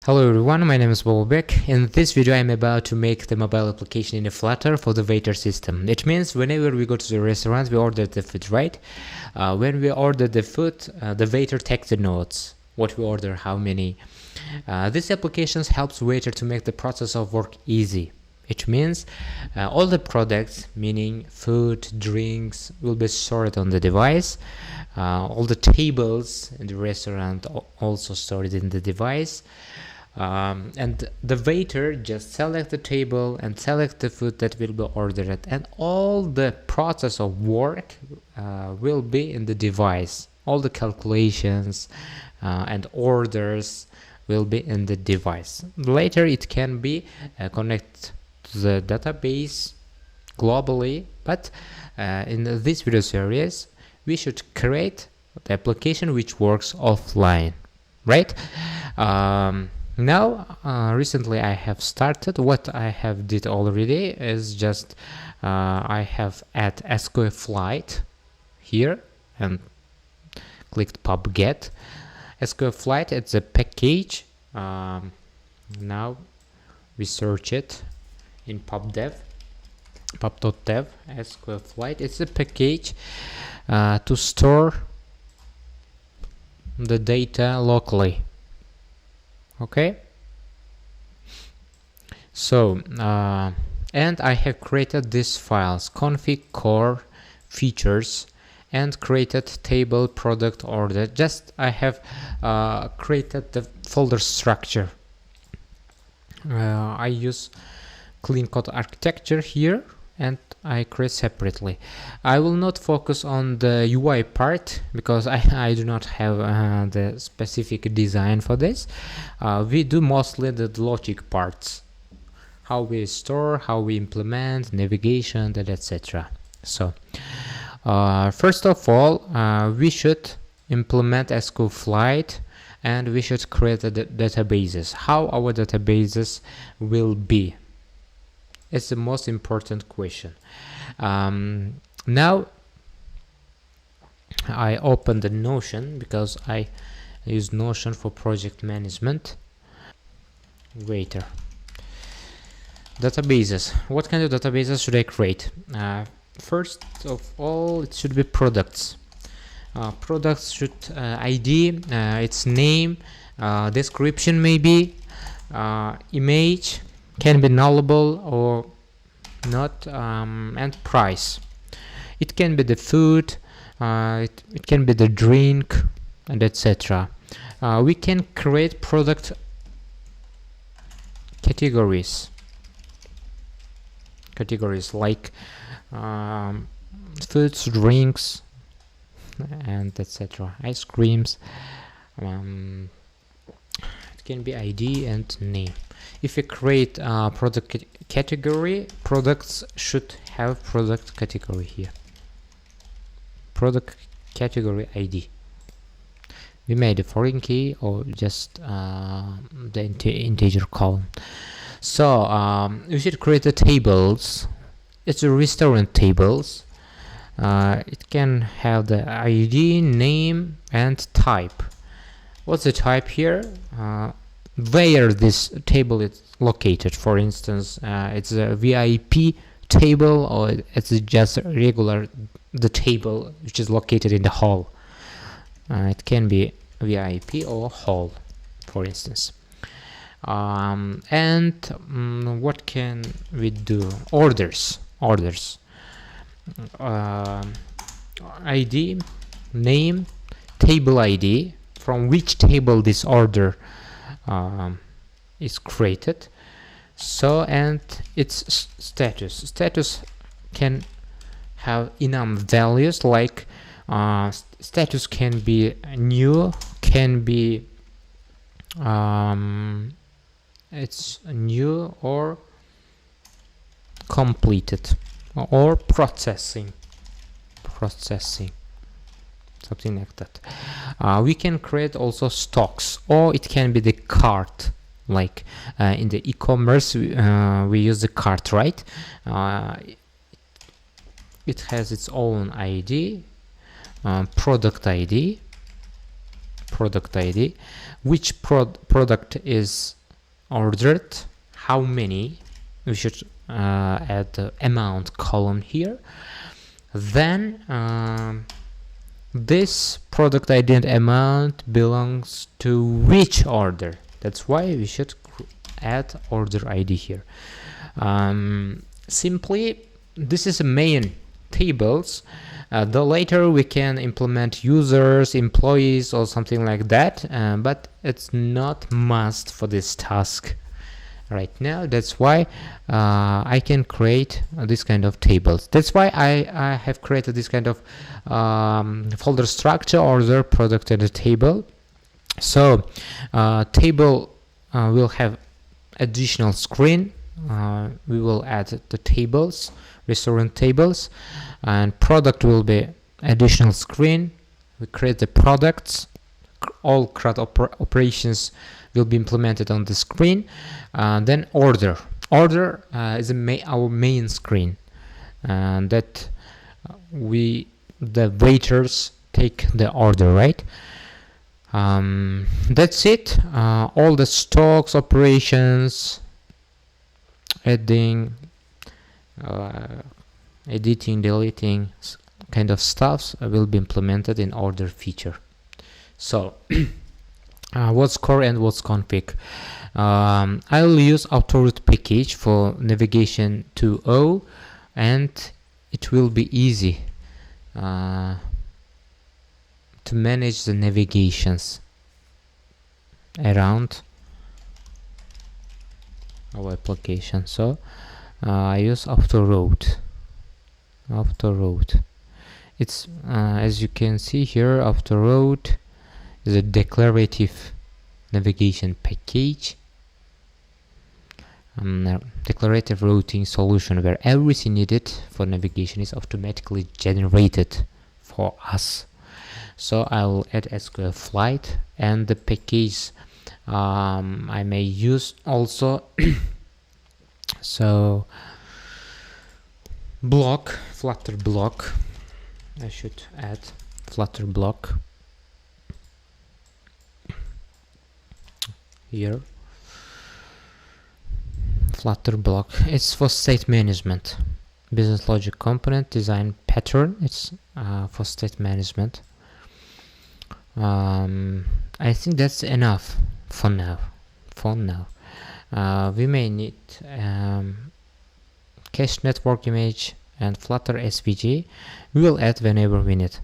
Hello everyone, my name is Bobobek. In this video I'm about to make the mobile application in a Flutter for the waiter system. It means whenever we go to the restaurant we order the food, right? When we order the food, the waiter takes the notes, what we order, how many. This application helps waiter to make the process of work easy. It means all the products, meaning food, drinks, will be stored on the device. All the tables in the restaurant also stored in the device. And the waiter just select the table and select the food that will be ordered, and all the process of work will be in the device. All the calculations and orders will be in the device. Later it can be connected to the database globally, but in this video series we should create the application which works offline, right? Now recently I have started. What I have did already is just I have add SQL flight here and clicked pub get. SQL flight, it's a package. Now we search it in pub.dev. SQL flight, it's a package to store the data locally. Okay, so and I have created these files: config, core, features, and created table, product, order. Just I have created the folder structure. I use clean code architecture here and I create separately. I will not focus on the UI part because I do not have the specific design for this. We do mostly the logic parts, how we store, how we implement, navigation, and etc. So first of all, we should implement SQL flight and we should create the databases. How our databases will be? It's the most important question. Now I open the Notion because I use Notion for project management. Waiter databases. What kind of databases should I create? First of all, it should be products. Products should ID, its name, description, maybe image, can be nullable or not, and price. It can be the food, it can be the drink, and etc. We can create product categories like foods, drinks, and etc. Ice creams. It can be ID and name. If you create a product category, products should have product category here. Product category ID. We made a foreign key or just the integer column. So we should create the tables. It's a restaurant tables. It can have the ID, name, and type. What's the type here? Where this table is located. For instance, it's a VIP table or it's just regular the table which is located in the hall. It can be VIP or hall, for instance. And what can we do? Orders. ID, name, table ID, from which table this order is created. So, and its status can have enum values like status can be new, can be it's new or completed or processing, something like that. We can create also stocks, or it can be the cart, like in the e-commerce we use the cart, right? It has its own ID, product ID, product ID, which product is ordered, how many. We should add the amount column here. Then this product ID and amount belongs to which order. That's why we should add order ID here. Simply, this is a main tables. The later we can implement users, employees, or something like that, but it's not must for this task right now. That's why I can create this kind of tables. That's why I have created this kind of folder structure, order, product, and a table. So table will have additional screen. We will add the tables, restaurant tables, and product will be additional screen. We create the products. All CRUD operations will be implemented on the screen. Then order is our main screen, and that the waiters take the order, right? That's it. All the stocks, operations, adding, editing, deleting kind of stuffs will be implemented in order feature. So what's core and what's config? I'll use autoroute package for navigation to O, and it will be easy to manage the navigations around our application. So I use autoroute. It's as you can see here, autoroute is a declarative navigation package, declarative routing solution where everything needed for navigation is automatically generated for us. So I will add SQL flight, and the package I may use also. So block, Flutter block. I should add Flutter block here. Flutter block. It's for state management. Business logic component design pattern. It's for state management. I think that's enough for now. We may need cache network image and Flutter SVG. We will add whenever we need.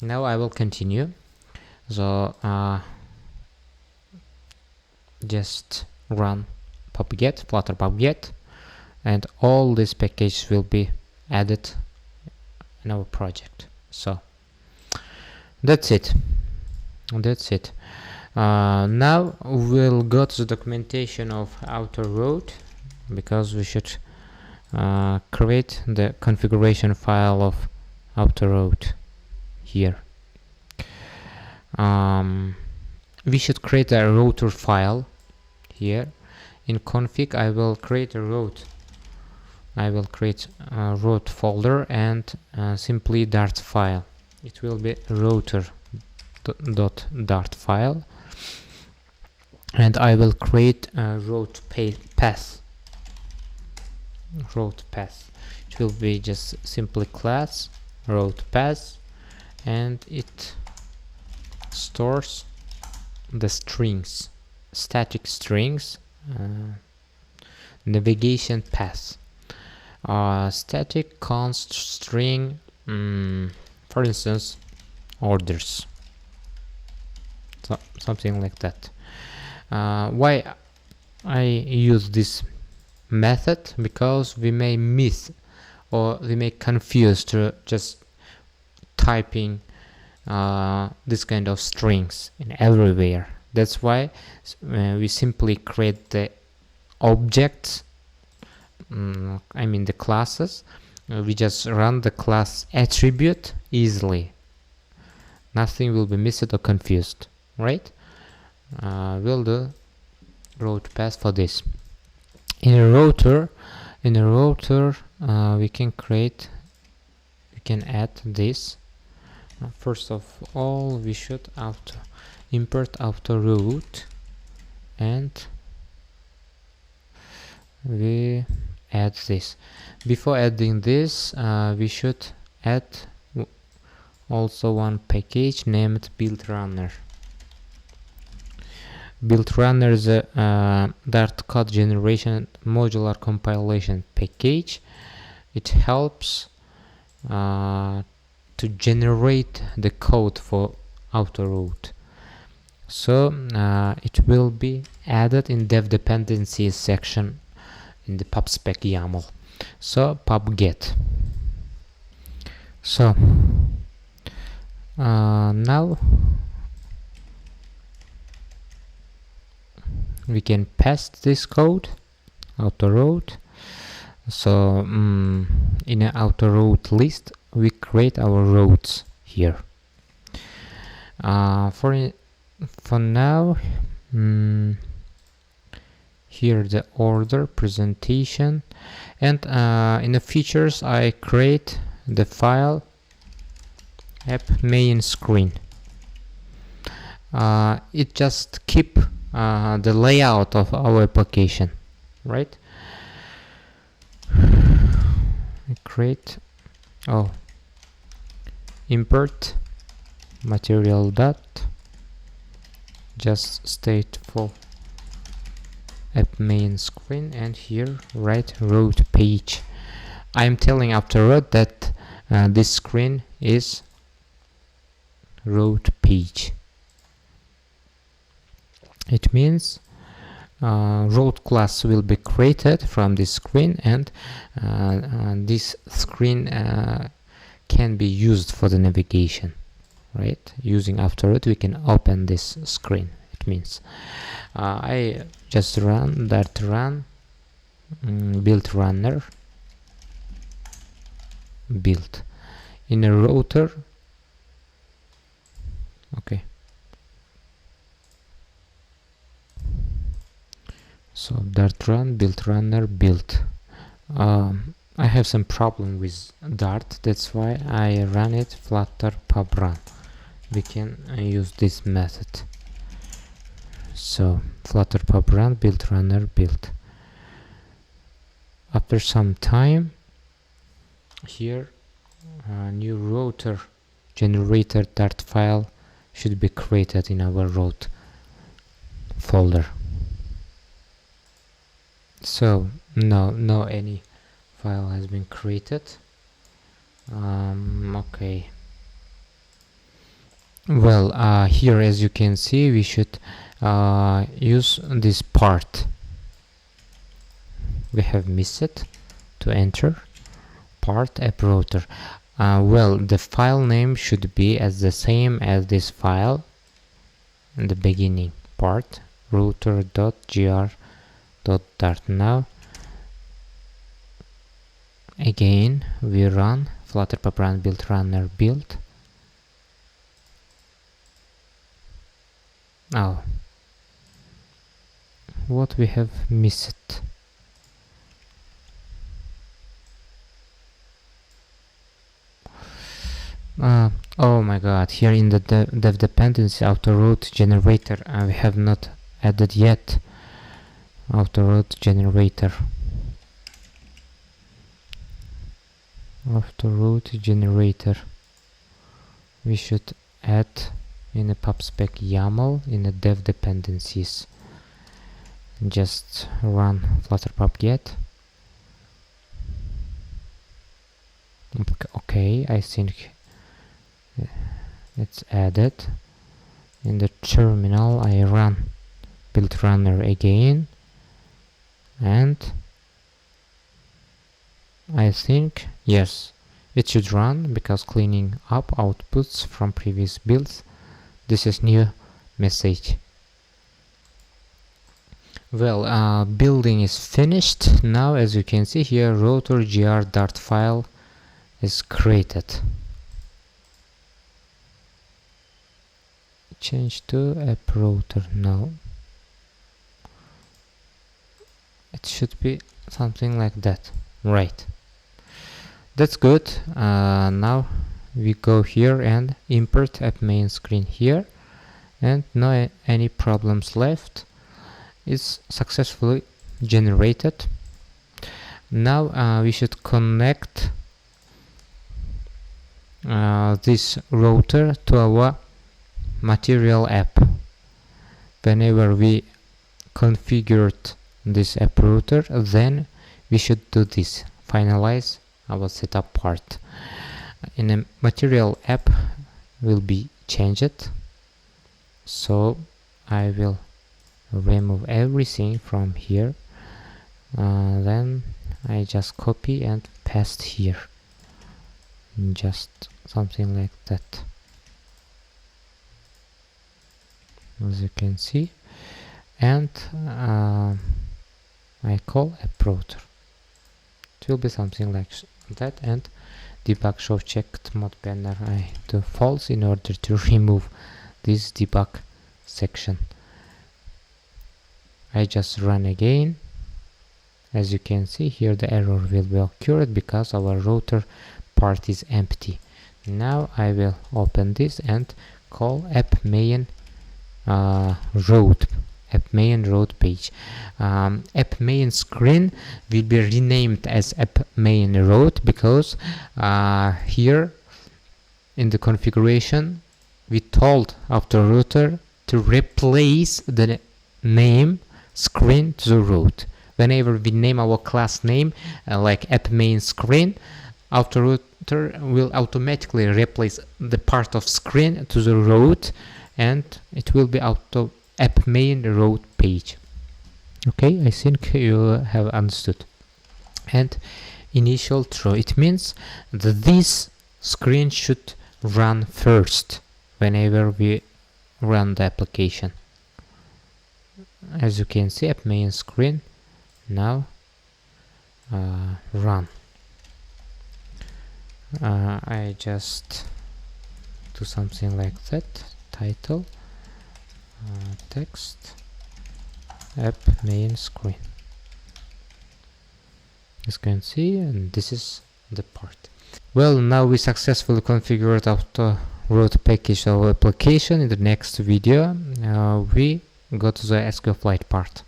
Now I will continue. So just run pubget, Flutter pubget, and all these packages will be added in our project. So that's it. Now we'll go to the documentation of autoroute, because we should create the configuration file of autoroute here. We should create a router file here. In config I will create a route. I will create a route folder and simply Dart file. It will be router.dart file, and I will create a route path. It will be just simply class route path, and it stores the strings, static strings, navigation path, static const string, for instance orders, so something like that. Why I use this method? Because we may miss or we may confuse to just typing this kind of strings in everywhere. That's why we simply create the objects, I mean the classes. We just run the class attribute easily. Nothing will be missed or confused, right? We'll do route path for this. In a router, we can add this First of all, we should import auto route, and we add this. Before adding this, we should add also one package named build runner. Build runner is a Dart code generation modular compilation package. It helps to generate the code for auto route. So it will be added in dev dependencies section in the pubspec YAML. So pub-get. So now we can paste this code auto route. So in an auto route list we create our routes here. For now, here the order presentation, and in the features I create the file app main screen. It just keep the layout of our application, right? Create import material dot just stateful app main screen, and here write route page. I'm telling afterward that this screen is route page. It means route class will be created from this screen, and this screen can be used for the navigation, right? Using afterward we can open this screen. It means I just run that run build runner build in a router. Okay, so Dart run build runner build. I have some problem with Dart, that's why I run it Flutter pub run. We can use this method. So Flutter pub run build runner build. After some time, here new router generator Dart file should be created in our route folder. So no any file has been created. Okay, well here as you can see we should use this part. We have missed it to enter part app router. Well, the file name should be as the same as this file in the beginning part router.gr.dart. Now again we run Flutter pub run build runner build. Oh, what we have missed? Oh my god, here in the dev dependency auto route generator we have not added yet auto route generator. Auto route generator we should add in a pubspec YAML in the dev dependencies. Just run flutter pub get. Okay, I think it's added. In the terminal I run build runner again, and I think yes, it should run because cleaning up outputs from previous builds. This is new message. Well, building is finished. Now as you can see here, router gr dart file is created. Change to app router. No, it should be something like that, right? That's good. Now we go here and import app main screen here, and no any problems left. It's successfully generated. Now we should connect this router to our material app. Whenever we configured this app router, then we should do this, finalize our setup part. In a material app will be changed, so I will remove everything from here, then I just copy and paste here, just something like that, as you can see, and I call app router. It will be something like that, and debug show checked mode banner I do false in order to remove this debug section. I just run again. As you can see here, the error will be occurred because our router part is empty. Now I will open this and call app main road page. App main screen will be renamed as app main road because here in the configuration we told after router to replace the name screen to the road. Whenever we name our class name like app main screen, after router will automatically replace the part of screen to the road, and it will be auto app main road page. Okay, I think you have understood. And initial true, it means that this screen should run first whenever we run the application. As you can see, app main screen now run. I just do something like that, title, text, app main screen. As you can see, and this is the part. Well, now we successfully configured auto root package of application. In the next video we go to the SQLite part.